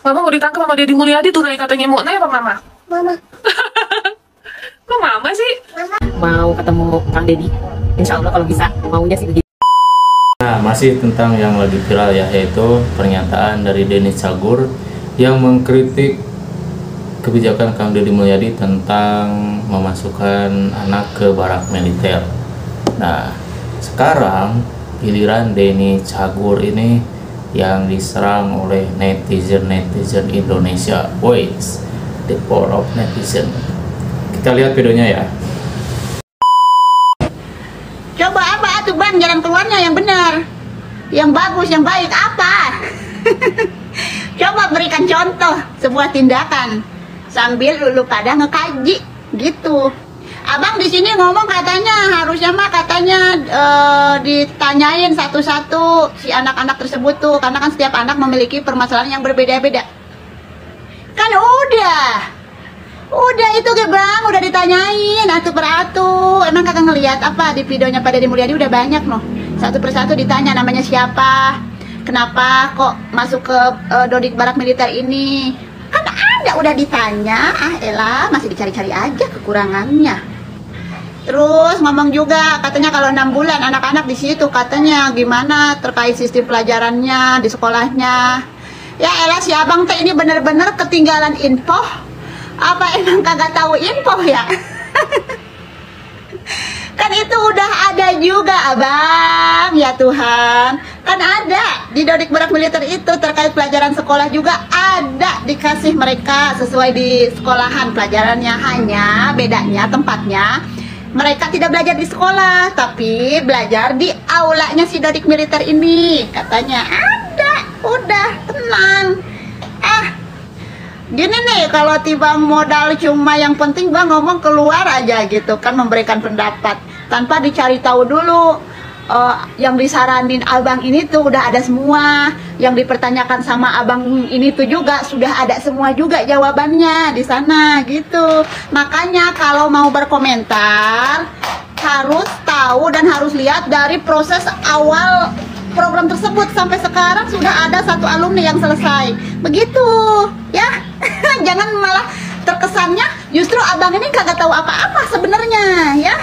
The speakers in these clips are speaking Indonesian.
Mama mau ditangkap sama Deddy Mulyadi tuh kayak katanya mau apa Mama? Mama. Kok Mama sih? Mau ketemu Kang Deddy. Insya Allah kalau bisa, maunya sih begitu. Nah, masih tentang yang lagi viral ya, yaitu pernyataan dari Denny Cagur yang mengkritik kebijakan Kang Deddy Mulyadi tentang memasukkan anak ke barak militer. Nah, sekarang giliran Denny Cagur ini yang diserang oleh netizen Indonesia. Wait, the power of netizen. Kita lihat videonya ya. Coba apa tuh Bang jalan keluarnya yang benar, yang bagus, yang baik apa? Coba berikan contoh sebuah tindakan sambil lu pada ngekaji gitu. Abang di sini ngomong katanya harusnya mah katanya ditanyain satu-satu si anak-anak tersebut tuh, karena kan setiap anak memiliki permasalahan yang berbeda-beda. Kan udah itu ke Bang, udah ditanyain atu per atu. Emang kakak ngelihat apa di videonya Pak Deddy Mulyadi udah banyak loh. Satu persatu ditanya namanya siapa, kenapa kok masuk ke Dodik Barak Militer ini. Kan ada udah ditanya, elah masih dicari-cari aja kekurangannya. Terus ngomong juga katanya kalau 6 bulan anak-anak di situ katanya gimana terkait sistem pelajarannya di sekolahnya. Ya elah si abang teh ini bener-bener ketinggalan info. Apa emang kagak tahu info ya? Kan itu udah ada juga abang, ya Tuhan. Kan ada di Dodik Barak Militer itu terkait pelajaran sekolah juga ada dikasih mereka sesuai di sekolahan pelajarannya. Hanya bedanya tempatnya mereka tidak belajar di sekolah, tapi belajar di aulanya si Dodik Militer ini. Katanya ada, udah tenang. Gini nih, kalau tiba modal cuma yang penting Bang ngomong keluar aja gitu kan, memberikan pendapat tanpa dicari tahu dulu. Yang disaranin abang ini tuh udah ada semua, yang dipertanyakan sama abang ini tuh juga sudah ada semua juga jawabannya di sana gitu. Makanya kalau mau berkomentar harus tahu dan harus lihat dari proses awal program tersebut sampai sekarang sudah ada 1 alumni yang selesai. Begitu ya. Jangan malah terkesannya justru abang ini kagak tahu apa-apa sebenarnya ya.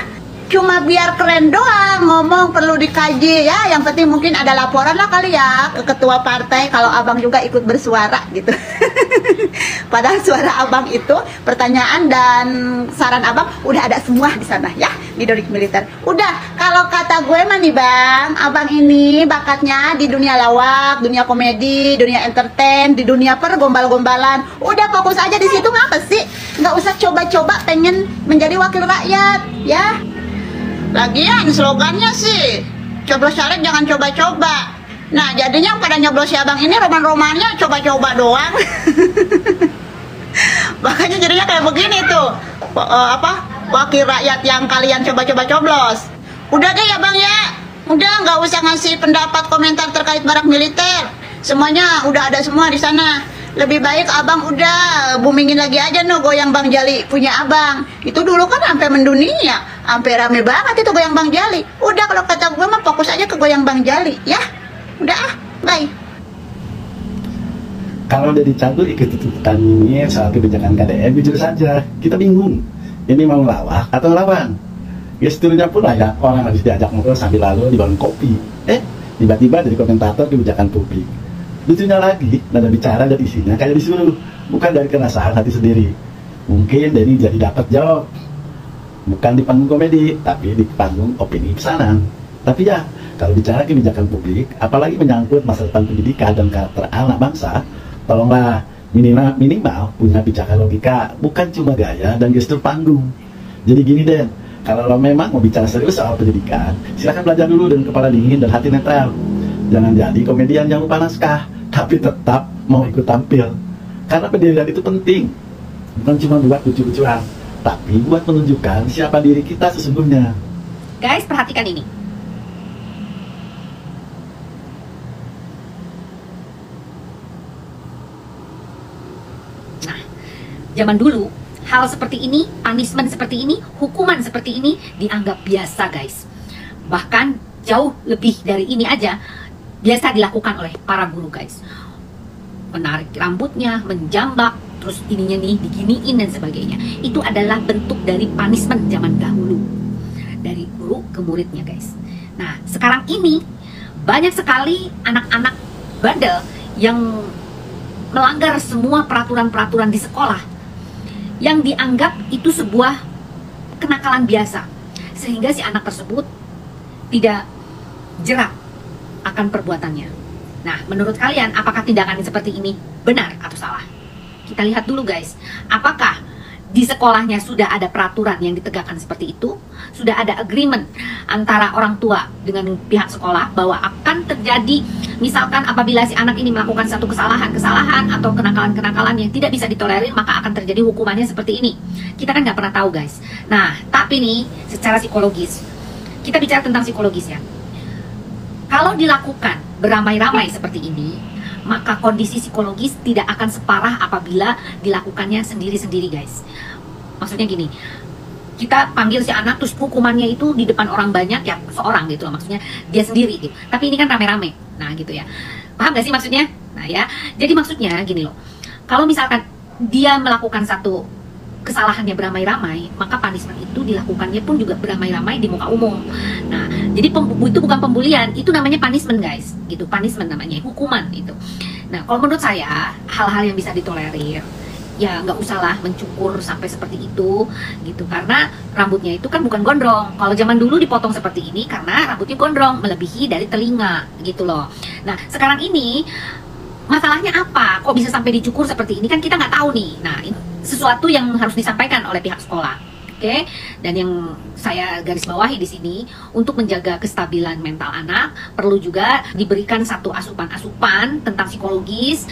Cuma biar keren doang ngomong perlu dikaji ya. Yang penting mungkin ada laporan lah kali ya ke ketua partai kalau abang juga ikut bersuara gitu. Padahal suara abang itu, pertanyaan dan saran abang udah ada semua di sana ya, di Dodik Militer. Udah, kalau kata gue mah nih Bang, abang ini bakatnya di dunia lawak, dunia komedi, dunia entertain, di dunia pergombal-gombalan. Udah fokus aja di situ, ngapa sih? Nggak usah coba-coba pengen menjadi wakil rakyat ya. Lagian slogannya sih coblos caleg jangan coba-coba. Nah jadinya pada nyoblos si abang ini roman-romannya coba-coba doang. Makanya jadinya kayak begini tuh, wakil rakyat yang kalian coba-coba coblos. Udah deh ya Bang ya, udah nggak usah ngasih pendapat komentar terkait barak militer. Semuanya udah ada semua di sana. Lebih baik abang udah boomingin lagi aja no goyang Bang Jali punya abang. Itu dulu kan sampai mendunia, sampai rame banget itu goyang Bang Jali. Udah kalau kata gue mah fokus aja ke goyang Bang Jali ya. Udah bye. Kalau Deddy Cagur ikut-ikutan ini soal kebijakan KDM, jujur saja kita bingung. Ini mau lawak atau lawan? Gesturnya pun layak orang habis diajak ngobrol sambil lalu di warung kopi. Tiba-tiba jadi komentator kebijakan publik. Lucunya lagi, nada bicara dan isinya kayak disuruh, bukan dari keresahan hati sendiri. Mungkin Denny jadi dapat jawab, bukan di panggung komedi, tapi di panggung opini pesanan. Tapi ya, kalau bicara kebijakan publik, apalagi menyangkut masa depan pendidikan dan karakter anak bangsa, tolonglah minimal punya bicara logika, bukan cuma gaya dan gestur panggung. Jadi gini deh, kalau lo memang mau bicara serius soal pendidikan, silahkan belajar dulu dengan kepala dingin dan hati netral. Jangan jadi komedian yang lupa naskah, tapi tetap mau ikut tampil. Karena pendidikan itu penting, bukan cuma buat lucu-lucuan, tapi buat menunjukkan siapa diri kita sesungguhnya. Guys, perhatikan ini. Nah, zaman dulu hal seperti ini, punishment seperti ini, hukuman seperti ini dianggap biasa guys. Bahkan jauh lebih dari ini aja biasa dilakukan oleh para guru guys. menarik rambutnya, menjambak, terus ininya nih diginiin dan sebagainya. Itu adalah bentuk dari punishment zaman dahulu dari guru ke muridnya, guys. Nah, sekarang ini banyak sekali anak-anak bandel yang melanggar semua peraturan-peraturan di sekolah yang dianggap itu sebuah kenakalan biasa, sehingga si anak tersebut tidak jerak akan perbuatannya. Nah, menurut kalian apakah tindakan seperti ini benar atau salah? Kita lihat dulu, guys. Apakah di sekolahnya sudah ada peraturan yang ditegakkan seperti itu? Sudah ada agreement antara orang tua dengan pihak sekolah bahwa akan terjadi, misalkan apabila si anak ini melakukan satu kesalahan atau kenakalan-kenakalan yang tidak bisa ditolerir, maka akan terjadi hukumannya seperti ini. Kita kan nggak pernah tahu, guys. Nah, tapi nih secara psikologis, kita bicara tentang psikologis ya. Kalau dilakukan beramai-ramai seperti ini, maka kondisi psikologis tidak akan separah apabila dilakukannya sendiri-sendiri, guys. Maksudnya gini, kita panggil si anak terus hukumannya itu di depan orang banyak, ya seorang gitu loh, maksudnya dia sendiri gitu. Tapi ini kan rame-rame, nah gitu ya. Paham gak sih maksudnya? Nah ya, jadi maksudnya gini loh, kalau misalkan dia melakukan satu kesalahannya beramai-ramai, maka punishment itu dilakukannya pun juga beramai-ramai di muka umum. Nah, jadi itu bukan pembulian, itu namanya punishment, guys. Gitu, punishment namanya, hukuman itu. Nah, kalau menurut saya, hal-hal yang bisa ditolerir, ya nggak usahlah mencukur sampai seperti itu, gitu. Karena rambutnya itu kan bukan gondrong. Kalau zaman dulu dipotong seperti ini karena rambutnya gondrong, melebihi dari telinga, gitu loh. Nah, sekarang ini masalahnya apa? Kok bisa sampai dicukur seperti ini? Kan kita nggak tahu nih. Nah, ini sesuatu yang harus disampaikan oleh pihak sekolah, oke? Dan yang saya garis bawahi di sini, untuk menjaga kestabilan mental anak, perlu juga diberikan satu asupan-asupan tentang psikologis,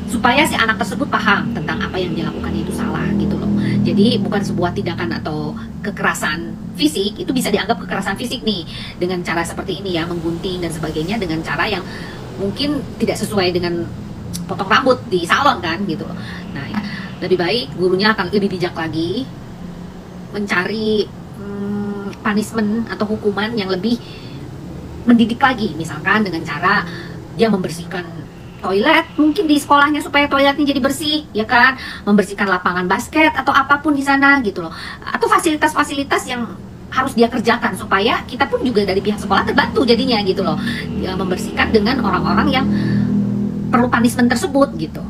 supaya si anak tersebut paham tentang apa yang dilakukannya itu salah, gitu loh. Jadi bukan sebuah tindakan atau kekerasan fisik, itu bisa dianggap kekerasan fisik nih, dengan cara seperti ini ya, menggunting dan sebagainya, dengan cara yang mungkin tidak sesuai dengan potong rambut di salon kan, gitu loh. Nah, lebih baik gurunya akan lebih bijak lagi mencari punishment atau hukuman yang lebih mendidik lagi, misalkan dengan cara dia membersihkan toilet mungkin di sekolahnya supaya toiletnya jadi bersih, ya kan, membersihkan lapangan basket atau apapun di sana, gitu loh, atau fasilitas-fasilitas yang harus dia kerjakan supaya kita pun juga dari pihak sekolah terbantu jadinya, gitu loh, ya, membersihkan dengan orang-orang yang perlu punishment tersebut, gitu.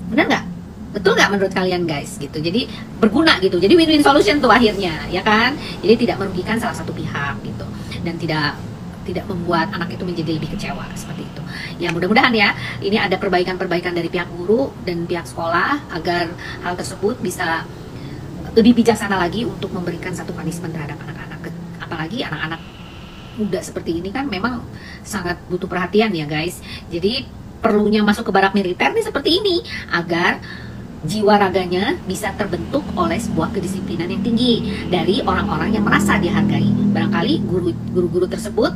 Benar nggak? Betul nggak menurut kalian, guys? Gitu. Jadi berguna gitu. Jadi win-win solution tuh akhirnya, ya kan? Jadi tidak merugikan salah satu pihak gitu, dan tidak membuat anak itu menjadi lebih kecewa seperti itu. Ya mudah-mudahan ya ini ada perbaikan-perbaikan dari pihak guru dan pihak sekolah agar hal tersebut bisa lebih bijaksana lagi untuk memberikan satu punishment terhadap anak-anak, apalagi anak-anak muda seperti ini kan memang sangat butuh perhatian ya, guys. Jadi perlunya masuk ke barak militer nih seperti ini agar jiwa raganya bisa terbentuk oleh sebuah kedisiplinan yang tinggi dari orang-orang yang merasa dihargai. Barangkali guru-guru tersebut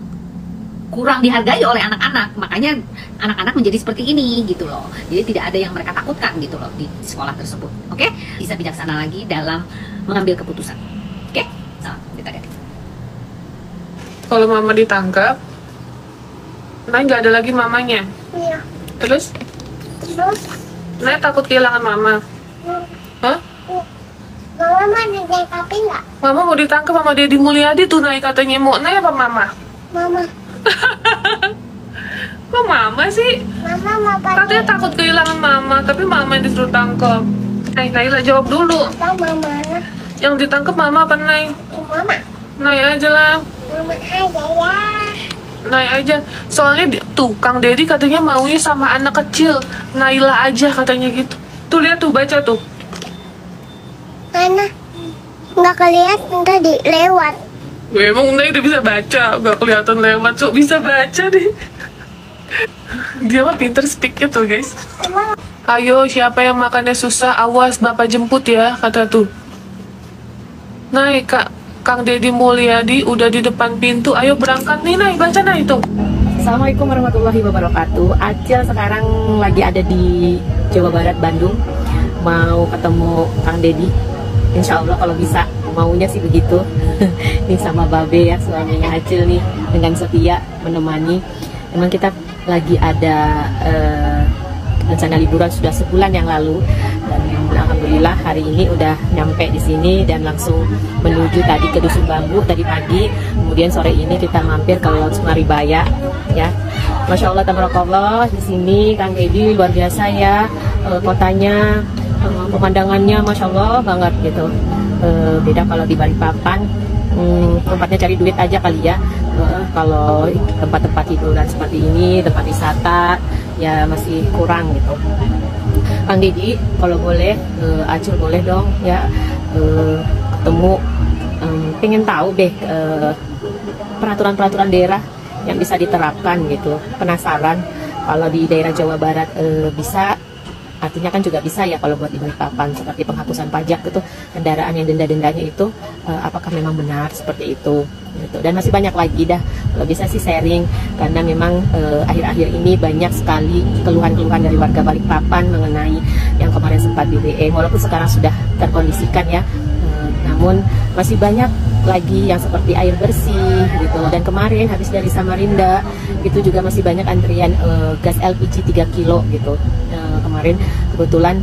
kurang dihargai oleh anak-anak, makanya anak-anak menjadi seperti ini, gitu loh. Jadi tidak ada yang mereka takutkan, gitu loh, di sekolah tersebut. Oke? Bisa bijaksana lagi dalam mengambil keputusan. Oke? Nah, kita lihat. Kalau mama ditangkap, Nay nggak ada lagi mamanya. Iya. Terus? Terus Nay takut kehilangan mama. Hah? mama mana tapi nggak? Mama mau ditangkap sama Deddy Mulyadi tuh, Nay katanya. Mau Nay apa mama? Mama. Kok mama sih? Mama mau Katanya takut kehilangan mama, tapi mama yang disuruh tangkap. Naila jawab dulu. Apa mama? Yang ditangkap mama apa Nay? Mama. Nay aja lah. Mama aja ya. Nay aja. Soalnya tuh Kang Deddy katanya maunya sama anak kecil. Naila aja katanya gitu. Tuh lihat tuh, baca tuh. Mana? Nggak kelihatan tadi lewat. Emang Nay udah bisa baca, gak kelihatan lewat, so bisa baca deh. Dia mah pinter speaknya tuh, guys. Emang Ayo, siapa yang makannya susah, awas bapak jemput ya, kata tuh. Nay, Kang Deddy Mulyadi udah di depan pintu, ayo berangkat nih, Nay, baca Nay itu. Assalamualaikum warahmatullahi wabarakatuh. Acil sekarang lagi ada di Jawa Barat, Bandung. Mau ketemu Kang Deddy. Insya Allah kalau bisa, maunya sih begitu. Nih sama Babe ya, suaminya Acil nih, dengan setia menemani. Memang kita lagi ada rencana liburan sudah sebulan yang lalu, dan alhamdulillah hari ini udah nyampe di sini dan langsung menuju tadi ke Dusun Bambu tadi pagi. Kemudian sore ini kita mampir ke Laut Sumaribaya ya. Masya Allah tabarakallah, di sini Kang Dedi luar biasa ya, kotanya, pemandangannya Masya Allah banget gitu. Beda kalau di Balikpapan, tempatnya cari duit aja kali ya. Kalau tempat-tempat hiburan seperti ini, tempat wisata ya masih kurang gitu. Kang Dedi, kalau boleh, Acil boleh dong ya ketemu, pengen tahu deh peraturan-peraturan daerah yang bisa diterapkan gitu. Penasaran kalau di daerah Jawa Barat bisa, artinya kan juga bisa ya kalau buat di Balikpapan, seperti penghapusan pajak gitu, kendaraan yang denda-dendanya itu apakah memang benar seperti itu gitu. Dan masih banyak lagi dah, kalau bisa sih sharing, karena memang akhir-akhir ini banyak sekali keluhan-keluhan dari warga Balikpapan mengenai yang kemarin sempat di BBM, walaupun sekarang sudah terkondisikan ya, namun masih banyak lagi yang seperti air bersih gitu. Dan kemarin habis dari Samarinda itu juga masih banyak antrian gas LPG 3 kilo gitu. Kemarin kebetulan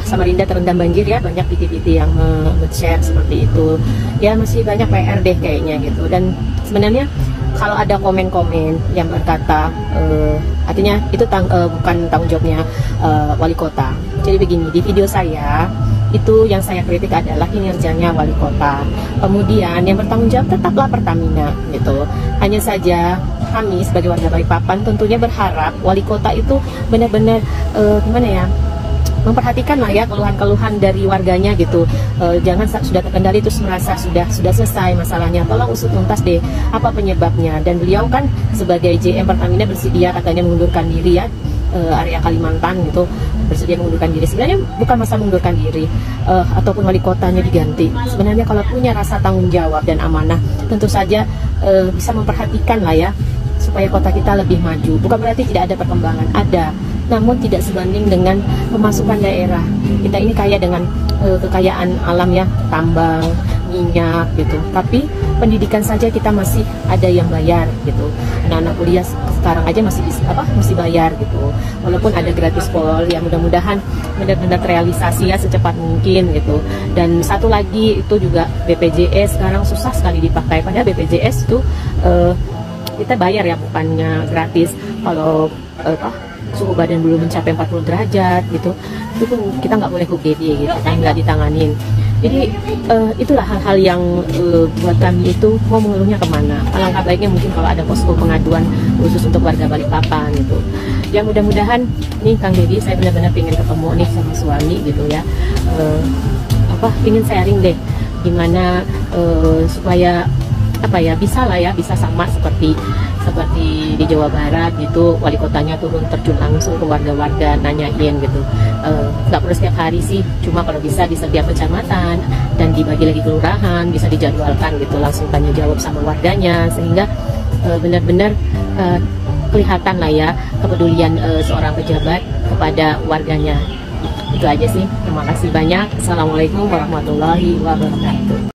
Samarinda terendam banjir ya, banyak PT-PT yang share seperti itu ya. Masih banyak PR deh kayaknya gitu. Dan sebenarnya kalau ada komen-komen yang berkata artinya itu bukan tanggung jawabnya wali kota. Jadi begini, di video saya itu yang saya kritik adalah kinerjanya wali kota. Kemudian yang bertanggung jawab tetaplah Pertamina gitu. Hanya saja kami sebagai warga Balikpapan tentunya berharap wali kota itu benar-benar gimana ya, memperhatikan lah ya keluhan-keluhan dari warganya gitu. Jangan sudah terkendali terus merasa sudah selesai masalahnya. Tolong usut tuntas deh apa penyebabnya. Dan beliau kan sebagai JM Pertamina bersedia katanya mengundurkan diri ya, area Kalimantan gitu, bersedia mengundurkan diri. Sebenarnya bukan masalah mengundurkan diri ataupun wali kotanya diganti. Sebenarnya kalau punya rasa tanggung jawab dan amanah, tentu saja bisa memperhatikan lah ya, supaya kota kita lebih maju. Bukan berarti tidak ada perkembangan, ada, namun tidak sebanding dengan pemasukan daerah. Kita ini kaya dengan kekayaan alam ya, tambang, minyak gitu. Tapi pendidikan saja kita masih ada yang bayar gitu. Anak-anak kuliah sekarang aja masih bayar gitu. Walaupun ada gratis pol, ya mudah-mudahan benar-benar terrealisasi ya secepat mungkin gitu. Dan satu lagi itu juga BPJS sekarang susah sekali dipakai. Padahal BPJS itu kita bayar ya, bukannya gratis. Kalau suhu badan belum mencapai 40 derajat gitu, itu pun kita nggak boleh UGD gitu kan, nggak ditanganin. Jadi itulah hal-hal yang buat kami itu mau mengeluhnya kemana. Alangkah baiknya mungkin kalau ada posko pengaduan khusus untuk warga Balikpapan gitu. Ya mudah-mudahan nih Kang Dedi, saya benar-benar pengen ketemu nih sama suami gitu ya. Pengen sharing deh gimana supaya bisa lah ya, bisa sama seperti di Jawa Barat gitu, wali kotanya turun terjun langsung ke warga-warga, nanyain gitu. Nggak perlu setiap hari sih, cuma kalau bisa di setiap kecamatan dan dibagi lagi kelurahan, bisa dijadwalkan gitu, langsung tanya jawab sama warganya, sehingga benar-benar kelihatan lah ya kepedulian seorang pejabat kepada warganya. Itu aja sih, terima kasih banyak. Assalamualaikum warahmatullahi wabarakatuh.